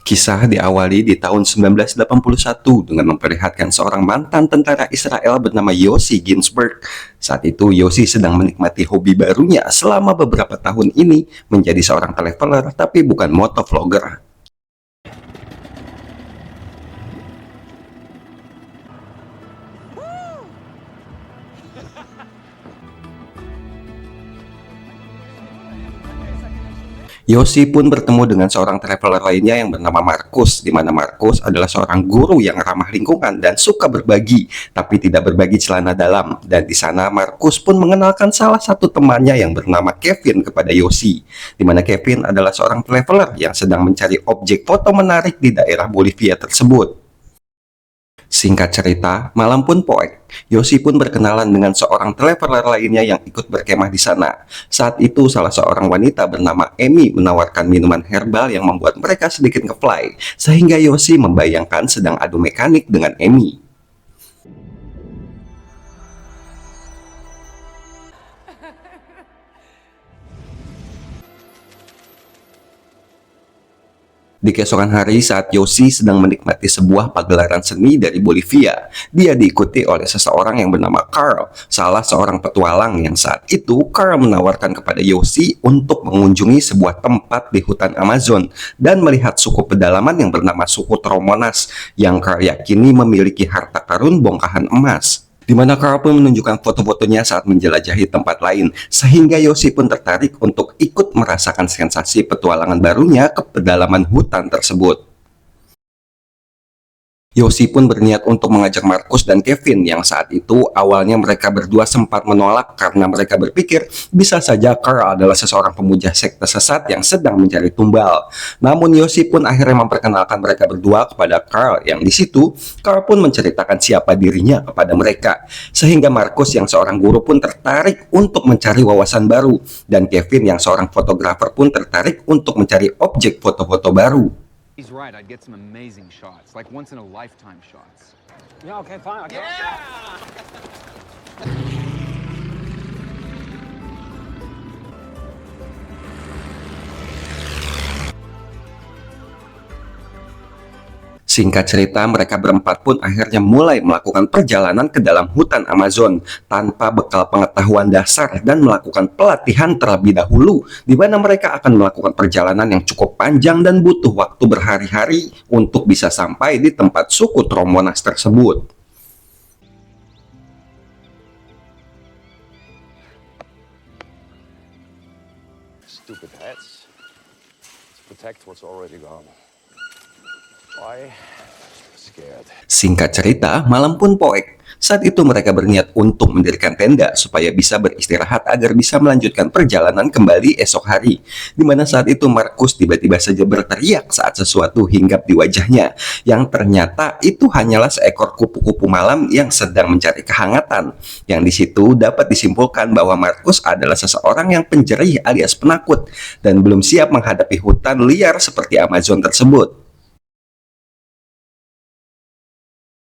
Kisah diawali di tahun 1981 dengan memperlihatkan seorang mantan tentara Israel bernama Yossi Ginsburg. Saat itu, Yossi sedang menikmati hobi barunya selama beberapa tahun ini menjadi seorang traveler tapi bukan motovlogger. Yossi pun bertemu dengan seorang traveler lainnya yang bernama Markus, di mana Markus adalah seorang guru yang ramah lingkungan dan suka berbagi, tapi tidak berbagi celana dalam. Dan di sana Markus pun mengenalkan salah satu temannya yang bernama Kevin kepada Yossi, di mana Kevin adalah seorang traveler yang sedang mencari objek foto menarik di daerah Bolivia tersebut. Singkat cerita, malam pun poek. Yossi pun berkenalan dengan seorang traveler lainnya yang ikut berkemah di sana. Saat itu, salah seorang wanita bernama Amy menawarkan minuman herbal yang membuat mereka sedikit ngefly, sehingga Yossi membayangkan sedang adu mekanik dengan Amy. Di keesokan hari saat Yossi sedang menikmati sebuah pagelaran seni dari Bolivia, dia diikuti oleh seseorang yang bernama Carl, salah seorang petualang yang saat itu Carl menawarkan kepada Yossi untuk mengunjungi sebuah tempat di hutan Amazon dan melihat suku pedalaman yang bernama suku Tromonas yang Carl yakini memiliki harta karun bongkahan emas. Di mana Carl pun menunjukkan foto-fotonya saat menjelajahi tempat lain, sehingga Yossi pun tertarik untuk ikut merasakan sensasi petualangan barunya ke pedalaman hutan tersebut. Yossi pun berniat untuk mengajak Markus dan Kevin yang saat itu awalnya mereka berdua sempat menolak karena mereka berpikir bisa saja Carl adalah seseorang pemuja sekte sesat yang sedang mencari tumbal. Namun Yossi pun akhirnya memperkenalkan mereka berdua kepada Carl yang di situ Carl pun menceritakan siapa dirinya kepada mereka. Sehingga Markus yang seorang guru pun tertarik untuk mencari wawasan baru dan Kevin yang seorang fotografer pun tertarik untuk mencari objek foto-foto baru. He's right, I'd get some amazing shots, like once in a lifetime shots. Yeah, okay, fine. Okay. Singkat cerita, mereka berempat pun akhirnya mulai melakukan perjalanan ke dalam hutan Amazon tanpa bekal pengetahuan dasar dan melakukan pelatihan terlebih dahulu, di mana mereka akan melakukan perjalanan yang cukup panjang dan butuh waktu berhari-hari untuk bisa sampai di tempat suku Tromonas tersebut. Stupid hats. Let's protect what's already gone. Why? Scared. Singkat cerita, malam pun poek. Saat itu mereka berniat untuk mendirikan tenda supaya bisa beristirahat agar bisa melanjutkan perjalanan kembali esok hari. Di mana saat itu Markus tiba-tiba saja berteriak saat sesuatu hinggap di wajahnya, yang ternyata itu hanyalah seekor kupu-kupu malam yang sedang mencari kehangatan. Yang di situ dapat disimpulkan bahwa Markus adalah seseorang yang penjerih alias penakut dan belum siap menghadapi hutan liar seperti Amazon tersebut.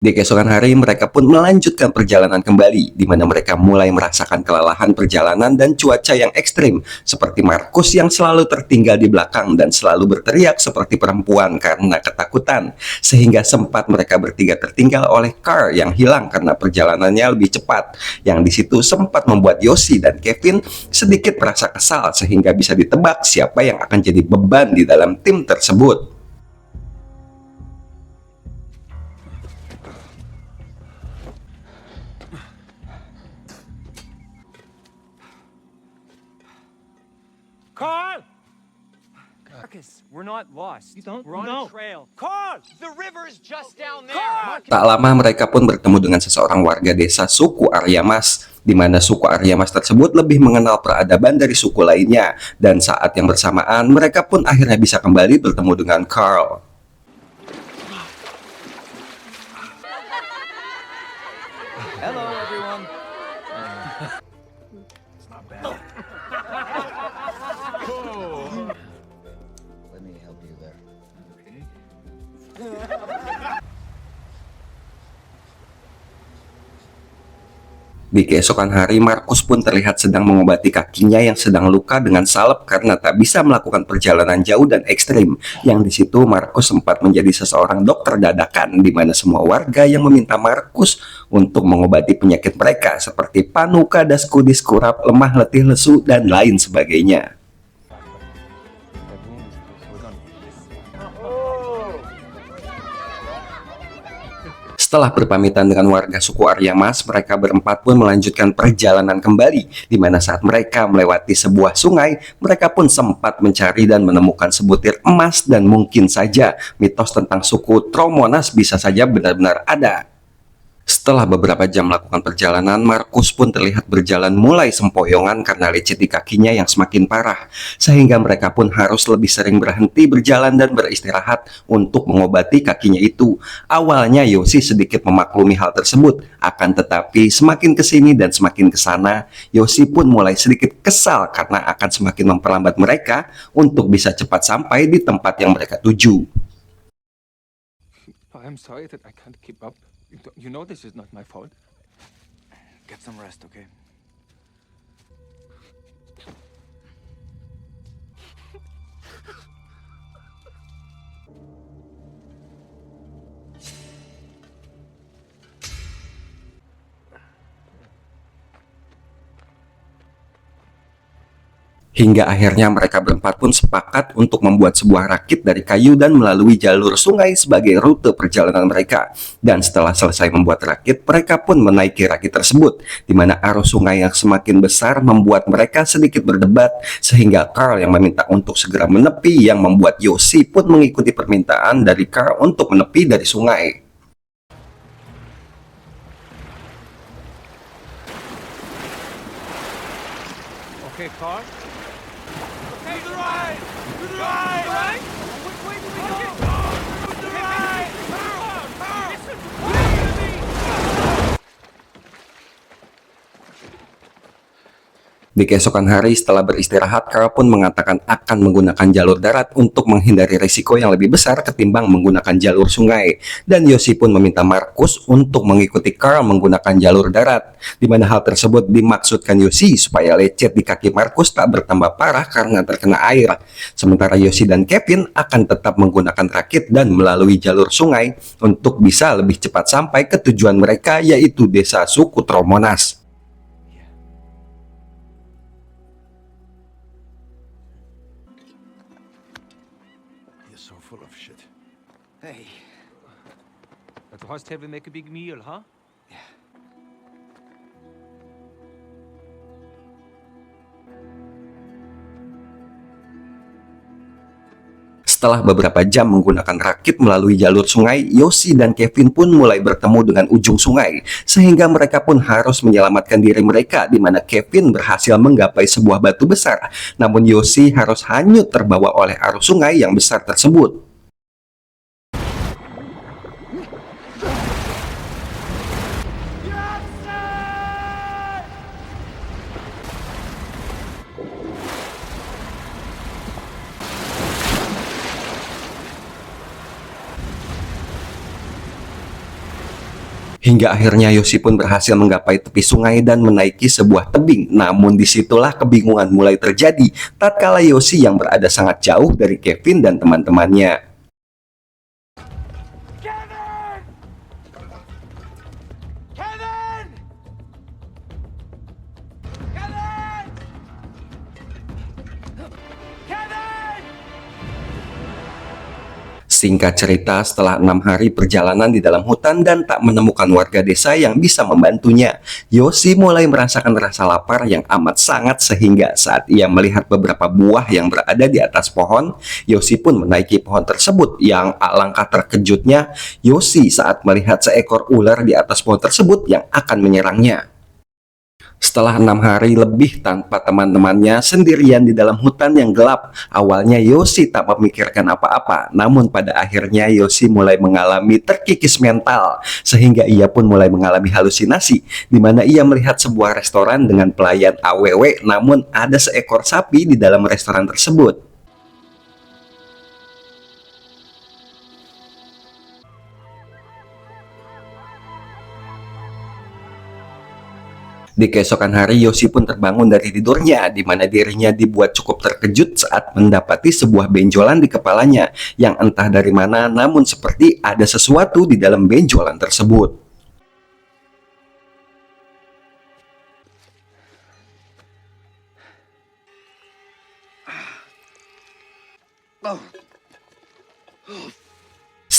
Di keesokan hari, mereka pun melanjutkan perjalanan kembali, di mana mereka mulai merasakan kelelahan perjalanan dan cuaca yang ekstrim, seperti Markus yang selalu tertinggal di belakang dan selalu berteriak seperti perempuan karena ketakutan, sehingga sempat mereka bertiga tertinggal oleh Carl yang hilang karena perjalanannya lebih cepat, yang di situ sempat membuat Yossi dan Kevin sedikit merasa kesal sehingga bisa ditebak siapa yang akan jadi beban di dalam tim tersebut. Carl! Marcus, we're not lost. You don't We're on know. a trail. Carl! The river is just down there. Carl! Tak lama mereka pun bertemu dengan seseorang warga desa suku Aryamas, di mana suku Aryamas tersebut lebih mengenal peradaban dari suku lainnya, dan saat yang bersamaan mereka pun akhirnya bisa kembali bertemu dengan Carl. Hello, everyone. Let me help you there. Di keesokan hari, Markus pun terlihat sedang mengobati kakinya yang sedang luka dengan salep karena tak bisa melakukan perjalanan jauh dan ekstrim. Yang di situ Markus sempat menjadi seseorang dokter dadakan, di mana semua warga yang meminta Markus untuk mengobati penyakit mereka seperti panuka, kudis, kurap, lemah, letih, lesu, dan lain sebagainya. Setelah berpamitan dengan warga suku Arya Mas, mereka berempat pun melanjutkan perjalanan kembali, di mana saat mereka melewati sebuah sungai, mereka pun sempat mencari dan menemukan sebutir emas dan mungkin saja mitos tentang suku Tromonas bisa saja benar-benar ada. Setelah beberapa jam melakukan perjalanan, Markus pun terlihat berjalan mulai sempoyongan karena lecet di kakinya yang semakin parah, sehingga mereka pun harus lebih sering berhenti berjalan dan beristirahat untuk mengobati kakinya itu. Awalnya Yoshi sedikit memaklumi hal tersebut, akan tetapi semakin kesini dan semakin kesana, Yoshi pun mulai sedikit kesal karena akan semakin memperlambat mereka untuk bisa cepat sampai di tempat yang mereka tuju. I'm sorry that I can't keep up. You know this is not my fault. Get some rest, okay? Hingga akhirnya mereka berempat pun sepakat untuk membuat sebuah rakit dari kayu dan melalui jalur sungai sebagai rute perjalanan mereka. Dan setelah selesai membuat rakit, mereka pun menaiki rakit tersebut, di mana arus sungai yang semakin besar membuat mereka sedikit berdebat, sehingga Carl yang meminta untuk segera menepi, yang membuat Yoshi pun mengikuti permintaan dari Carl untuk menepi dari sungai. Okay, Carl. Hey, to the right! To the right! Right? Which way do we go? To the right! Carl! Listen! Listen to me! Di keesokan hari setelah beristirahat, Carl pun mengatakan akan menggunakan jalur darat untuk menghindari risiko yang lebih besar ketimbang menggunakan jalur sungai. Dan Yoshi pun meminta Markus untuk mengikuti Carl menggunakan jalur darat, di mana hal tersebut dimaksudkan Yoshi supaya lecet di kaki Markus tak bertambah parah karena terkena air. Sementara Yoshi dan Kevin akan tetap menggunakan rakit dan melalui jalur sungai untuk bisa lebih cepat sampai ke tujuan mereka, yaitu desa suku Tromonas. You're so full of shit. Hey, But the horse table make a big meal, huh? Setelah beberapa jam menggunakan rakit melalui jalur sungai, Yoshi dan Kevin pun mulai bertemu dengan ujung sungai, sehingga mereka pun harus menyelamatkan diri mereka, di mana Kevin berhasil menggapai sebuah batu besar, namun Yoshi harus hanyut terbawa oleh arus sungai yang besar tersebut. Hingga akhirnya Yoshi pun berhasil menggapai tepi sungai dan menaiki sebuah tebing. Namun disitulah kebingungan mulai terjadi tatkala Yoshi yang berada sangat jauh dari Kevin dan teman-temannya. Kevin! Kevin! Kevin! Kevin! Singkat cerita, setelah 6 hari perjalanan di dalam hutan dan tak menemukan warga desa yang bisa membantunya, Yoshi mulai merasakan rasa lapar yang amat sangat, sehingga saat ia melihat beberapa buah yang berada di atas pohon, Yoshi pun menaiki pohon tersebut. Yang alangkah terkejutnya Yoshi saat melihat seekor ular di atas pohon tersebut yang akan menyerangnya. Setelah 6 hari lebih tanpa teman-temannya, sendirian di dalam hutan yang gelap, awalnya Yoshi tak memikirkan apa-apa. Namun pada akhirnya Yoshi mulai mengalami terkikis mental, sehingga ia pun mulai mengalami halusinasi, di mana ia melihat sebuah restoran dengan pelayan AWW, namun ada seekor sapi di dalam restoran tersebut. Di keesokan hari, Yoshi pun terbangun dari tidurnya, di mana dirinya dibuat cukup terkejut saat mendapati sebuah benjolan di kepalanya, yang entah dari mana, namun seperti ada sesuatu di dalam benjolan tersebut.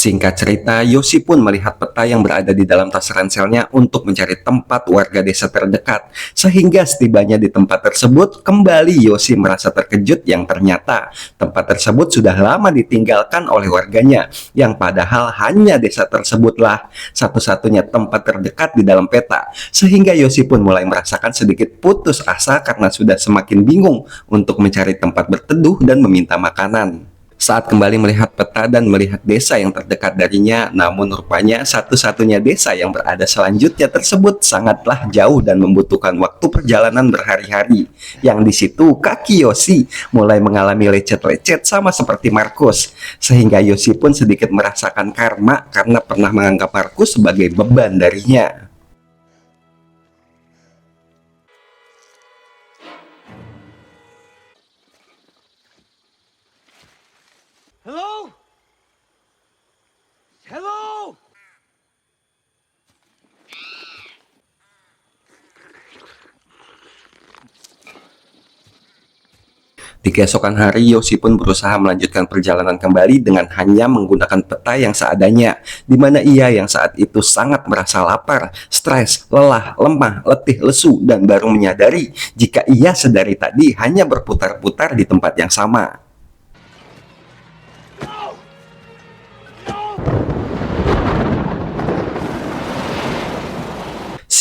Singkat cerita, Yoshi pun melihat peta yang berada di dalam tas ranselnya untuk mencari tempat warga desa terdekat. Sehingga setibanya di tempat tersebut, kembali Yoshi merasa terkejut yang ternyata tempat tersebut sudah lama ditinggalkan oleh warganya. Yang padahal hanya desa tersebutlah satu-satunya tempat terdekat di dalam peta. Sehingga Yoshi pun mulai merasakan sedikit putus asa karena sudah semakin bingung untuk mencari tempat berteduh dan meminta makanan. Saat kembali melihat peta dan melihat desa yang terdekat darinya, namun rupanya satu-satunya desa yang berada selanjutnya tersebut sangatlah jauh dan membutuhkan waktu perjalanan berhari-hari. Yang di situ kaki Yoshi mulai mengalami lecet-lecet sama seperti Markus, sehingga Yoshi pun sedikit merasakan karma karena pernah menganggap Markus sebagai beban darinya. Hello? Hello? Di keesokan hari, Yoshi pun berusaha melanjutkan perjalanan kembali dengan hanya menggunakan peta yang seadanya, di mana ia yang saat itu sangat merasa lapar, stres, lelah, lemah, letih, lesu, dan baru menyadari jika ia sedari tadi hanya berputar-putar di tempat yang sama.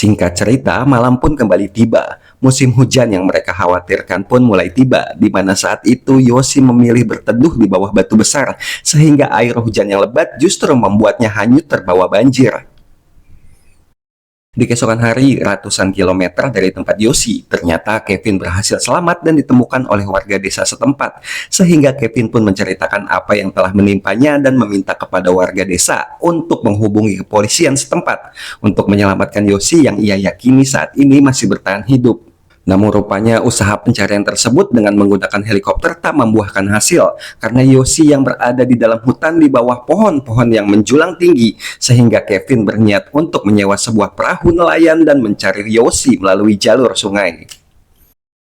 Singkat cerita, malam pun kembali tiba. Musim hujan yang mereka khawatirkan pun mulai tiba, di mana saat itu Yoshi memilih berteduh di bawah batu besar, sehingga air hujan yang lebat justru membuatnya hanyut terbawa banjir. Di keesokan hari, ratusan kilometer dari tempat Yoshi, ternyata Kevin berhasil selamat dan ditemukan oleh warga desa setempat, sehingga Kevin pun menceritakan apa yang telah menimpanya dan meminta kepada warga desa untuk menghubungi kepolisian setempat untuk menyelamatkan Yoshi yang ia yakini saat ini masih bertahan hidup. Namun rupanya usaha pencarian tersebut dengan menggunakan helikopter tak membuahkan hasil karena Yoshi yang berada di dalam hutan di bawah pohon-pohon yang menjulang tinggi, sehingga Kevin berniat untuk menyewa sebuah perahu nelayan dan mencari Yoshi melalui jalur sungai.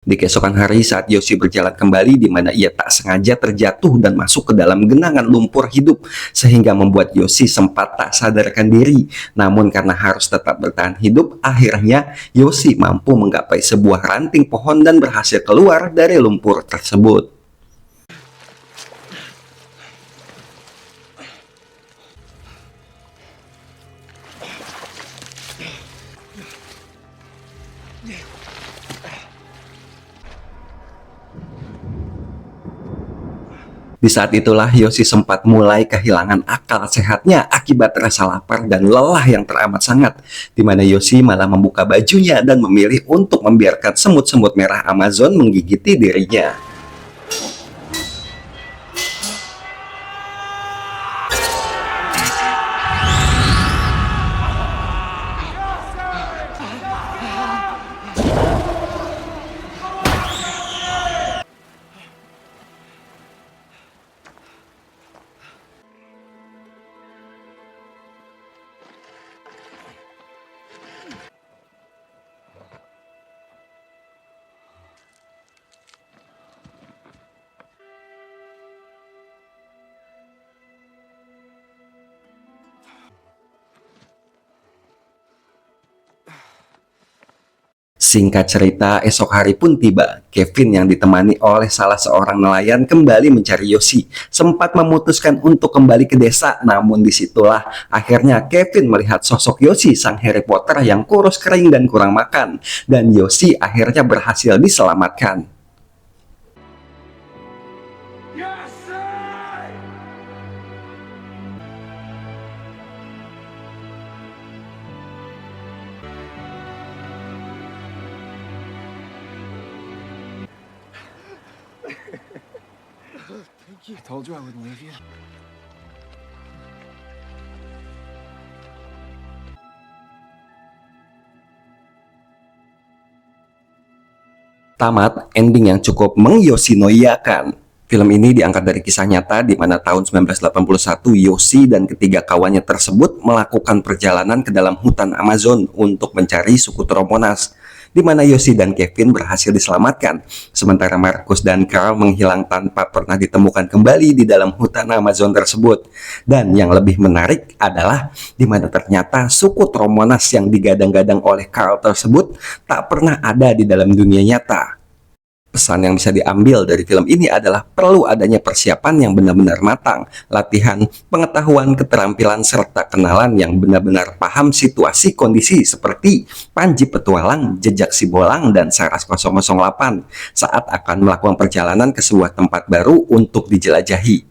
Di keesokan hari saat Yoshi berjalan kembali, di mana ia tak sengaja terjatuh dan masuk ke dalam genangan lumpur hidup, sehingga membuat Yoshi sempat tak sadarkan diri. Namun karena harus tetap bertahan hidup, akhirnya Yoshi mampu menggapai sebuah ranting pohon dan berhasil keluar dari lumpur tersebut. Di saat itulah Yoshi sempat mulai kehilangan akal sehatnya akibat rasa lapar dan lelah yang teramat sangat, di mana Yoshi malah membuka bajunya dan memilih untuk membiarkan semut-semut merah Amazon menggigiti dirinya. Singkat cerita, esok hari pun tiba. Kevin yang ditemani oleh salah seorang nelayan kembali mencari Yoshi. Sempat memutuskan untuk kembali ke desa, namun disitulah akhirnya Kevin melihat sosok Yoshi sang Harry Potter yang kurus kering dan kurang makan. Dan Yoshi akhirnya berhasil diselamatkan. Yes, sir! I told you I wouldn't leave you. Tamat ending yang cukup mengyosinoiakan. Film ini diangkat dari kisah nyata di mana tahun 1981 Yoshi dan ketiga kawannya tersebut melakukan perjalanan ke dalam hutan Amazon untuk mencari suku Tromonas, di mana Yoshi dan Kevin berhasil diselamatkan, sementara Marcus dan Carl menghilang tanpa pernah ditemukan kembali di dalam hutan Amazon tersebut. Dan yang lebih menarik adalah di mana ternyata suku Tromonas yang digadang-gadang oleh Carl tersebut tak pernah ada di dalam dunia nyata. Pesan yang bisa diambil dari film ini adalah perlu adanya persiapan yang benar-benar matang, latihan, pengetahuan, keterampilan, serta kenalan yang benar-benar paham situasi kondisi seperti Panji Petualang, Jejak Sibolang, dan Saras 008 saat akan melakukan perjalanan ke sebuah tempat baru untuk dijelajahi.